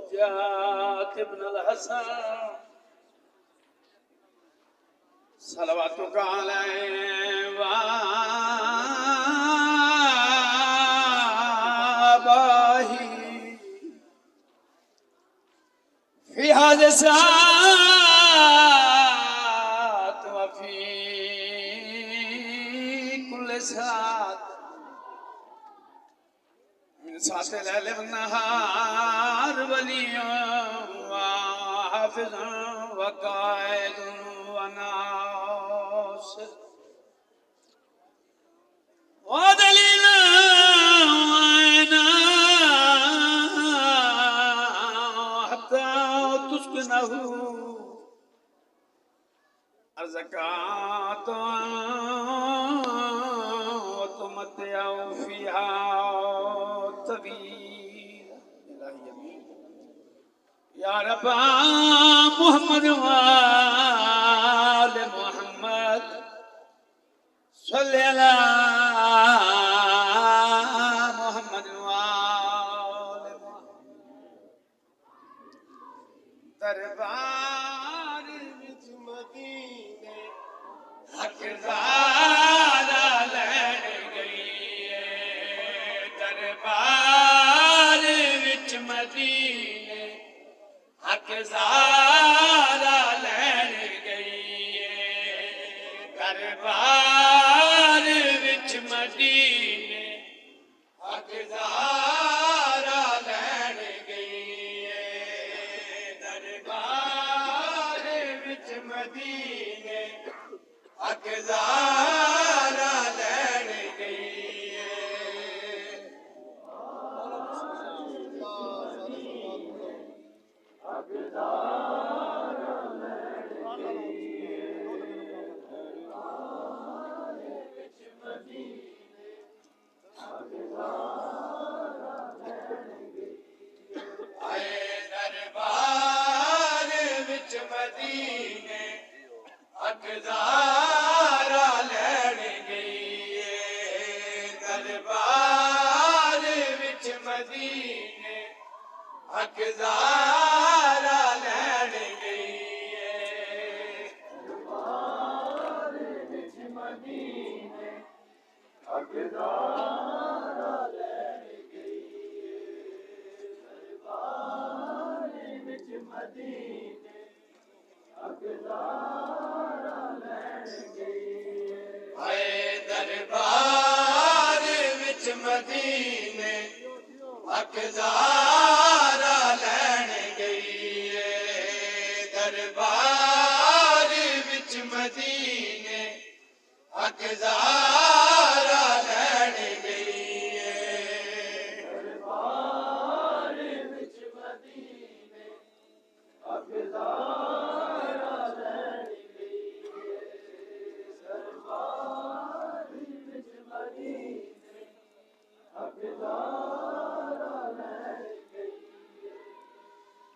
जात इब्न अल-हसन सलवातुका अलैहि व आबाही फी हाज़िहि साअत व फी कुल्लि साअत मिन साअति लैल व नहार वलिय्युन व हाफ़िज़ुन व क़ाइदुन व नासिर व दलीलुन व ऐनान हत्ता तुस्किनहु ज़कातुन व तुमत्तिअहु फ़ीहा तवीला। या रब्बा मुहम्मद व आले मुहम्मद सल्लि अला मुहम्मद व आले मुहम्मद। दरबार विच मदीने हक़दारा लैण गई है। दरबार विच मदीने हक़दारा लैण गई है। दरबार विच मदीने हक़दारा लैण गई है। दरबार विच मदीने हक़दारा लैण गई है। दरबार विच मदीने हक़दारा लैण गई है। दरबार विच मदीने हक़दारा लैण गई है। दरबार विच मदीने हक़दारा लैण गई है। दरबार विच मदीने हक़दारा लैण गई है। हाय दरबार विच मदीने हक़दारा लैण गई है। दरबार विच मदीने हक़दारा लैण गई है। दरबार विच मदीने हक़दारा लैण गई है। दरबार विच मदीने हक़दारा लैण गई है।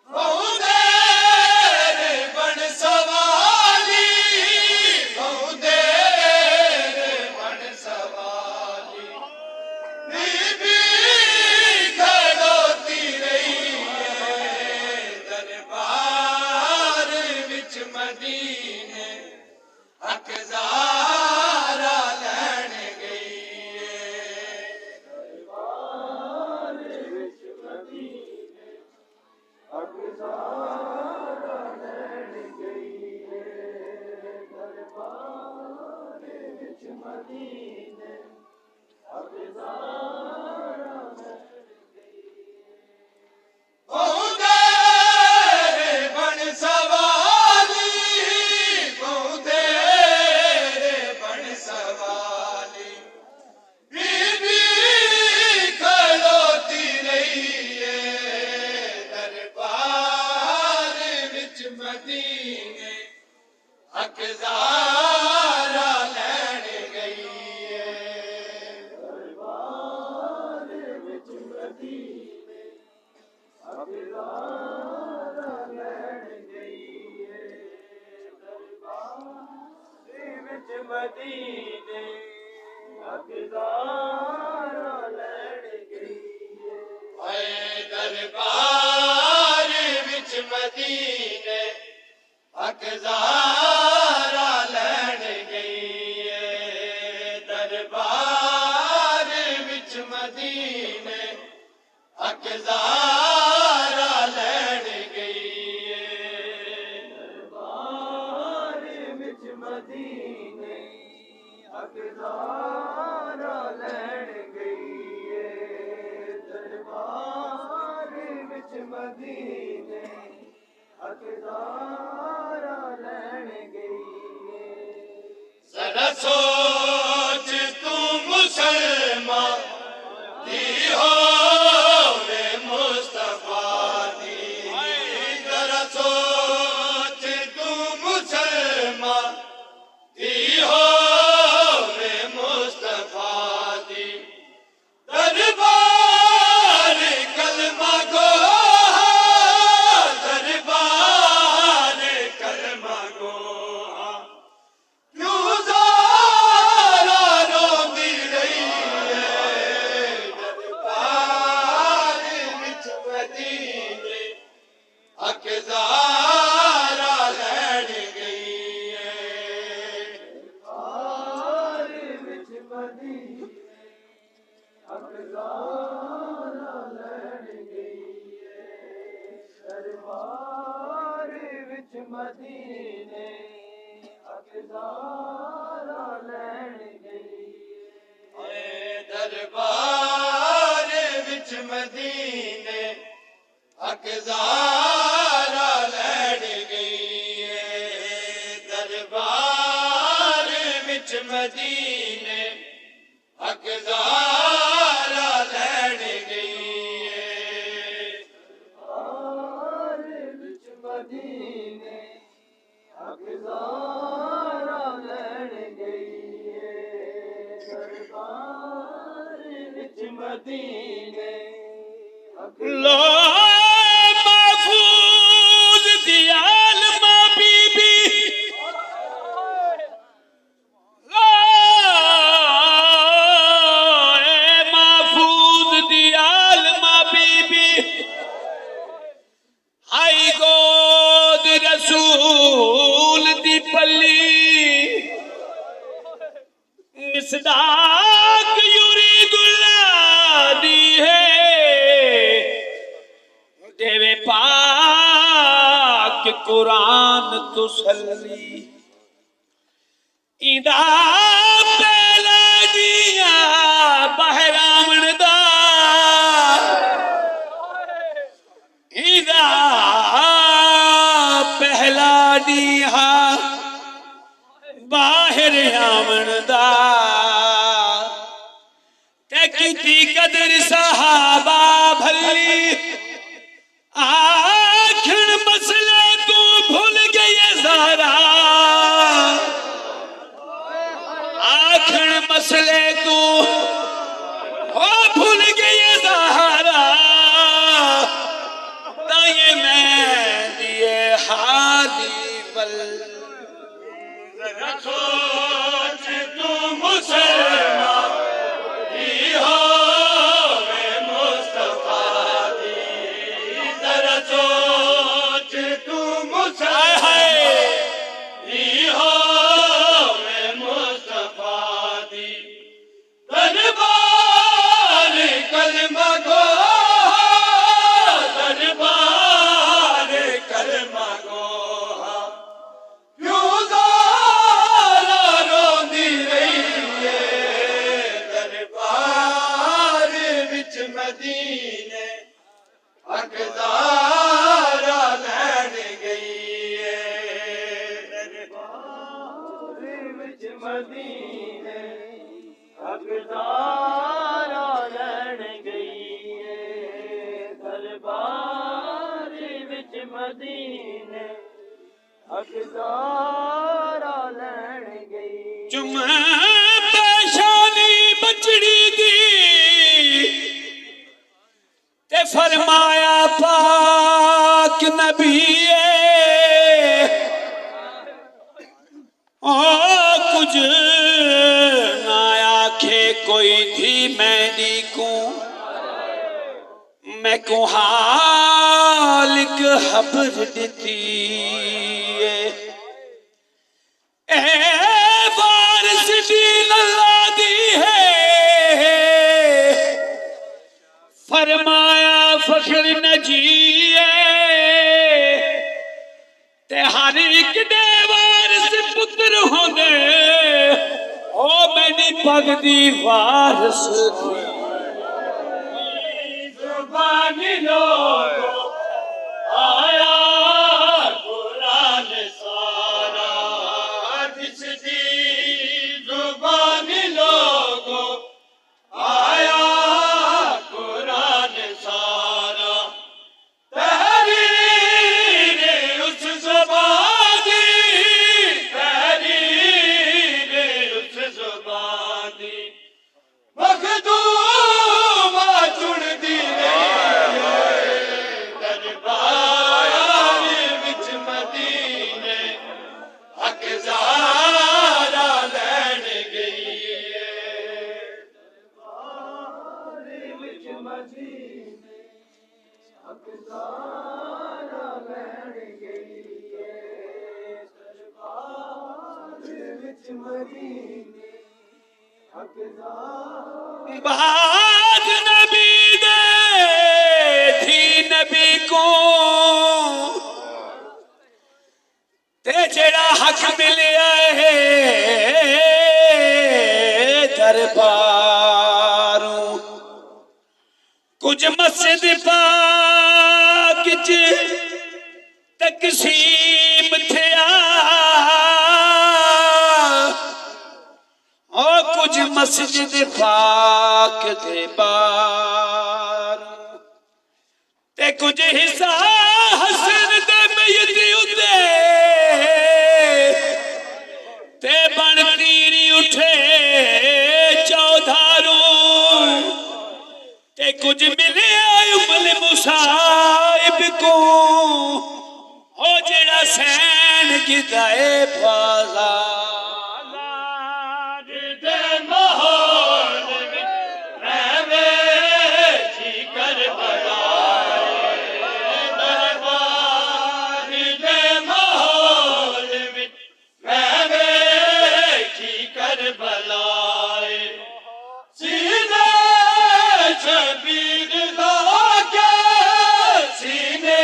बहुत देर बन सवाली, बहुत देर बन सवाली, बीबी खड़ोती रही है। दरबार विच मदीने हक़दारा लैण गई है। दरबार विच मदीने हक़दारा लैण गई है। दरबार विच मदीने हक़दारा लैण गई है। बहुत देर बन सवाली, बहुत देर बन सवाली, बीबी खड़ोती रही है। दरबार विच मदीने हक़दारा लैण गई है। दरबार विच मदीने हक़दारा लैण गई है। दरबार विच मदीने हक़दारा लैण गई है। दरबार मदीने हकदारा लैन गई जरा सोच तू मुसलमान दी हो वे मुस्तफा दी जरा सोच तू मुसलमान दी हो वे मुस्तफा दी दरबार कलमा गो दरबार कलमा गो क्यों ज़ारा रोंदी रही है दरबार विच मदीने हकदारा लैन गई है दरबार विच मदीने हकदारा लैन गई दरबार विच मदीने हकदारा लैन गई दरबार विच मदीने हकदारा लैन गई है दरबार विच मदीने हकदारा लैन गई है दरबार विच मदीने हकदारा लैन गई दरबार विच मदीने लो महफूज दी आलमा बीबी लो महफूज दी आलमा बीबी हाई गोद रसूल दी पल्ली मिसदाक यूरिदुल्लाह दी है देवे पाक कुरान तुसल्ली इदा पहला दिया बहरामण दा इदा पहला दिया बाहर आमण दा ते कीती कदर सहाबा भली आखिर मसला तू भूल गई ज़रा आखिर मसले तू हो भूल गई ज़रा ताये मैं दिए हादी बल जरा सोच तू मुसलमान दी हो वे मुस्तफा दी जरा सोच तू मुसलमान दी हो वे मुस्तफा दी दरबार कलमा गो दरबार कलमा गो क्यों ज़ारा रोंदी रही है दरबार विच मदीने हकदारा लैन गई है दरबार विच मदीने हकदारा लैन गई दरबार विच मदीने हकदारा लैन गई चुम्मा पेशानी बचड़ी दी ते फरमाया पाक नबी ओ कुछ ना आखे कोई थी मैंने को मैं को हालिक खबर देती ए वारिस दीन अल्लाह दी है फरमाया फखर नजीए ते हर एक दे वारिस पुत्र होंदे ओ मैंने पग दी वारिस दी जुबानी लोगो हकदारा लैण गई है दरबार विच मदीने हकदार बाद नबी दे थी नबी को ते जेड़ा हक मिलिया है दरबारों कुछ मस्जिद पाक च तकसीम थिया और कुछ मस्जिद पाक दे बार ते कुछ हिस्सा हसन दे मय्यत उते ते बन तीरी उठे चौधारों ते कुछ मिले उमल मुसाइब को हो जेड़ा सैन गिदाए बाजार दे माहौल में रहवे जी कर बलाए दरबार दे माहौल में रहवे जी कर बलाए सीने शबीर लाके सीने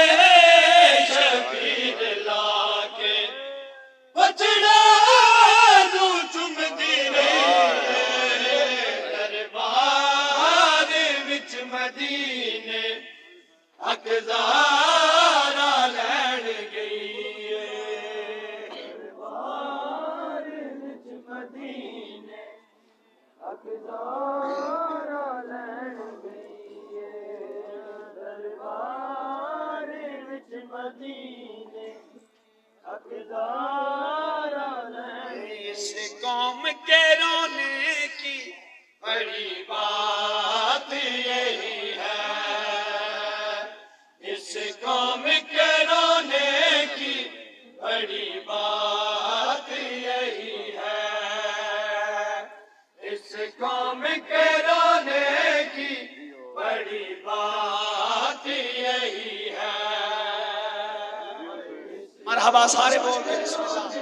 शबीर लाके बचड़ा नू चुमदी रहे दरबार विच मदीने हकदारा लैण गई है दरबार विच मदीने हकदारा लैण गई है दरबार विच मदीने हकदारा लैण इस कौम के रोने की बड़ी बात यही है इस कौम के रोने की बड़ी बात यही है इस कौम के रोने की बड़ी बात यही है मरहबा सारे बोल के बिस्मिल्लाह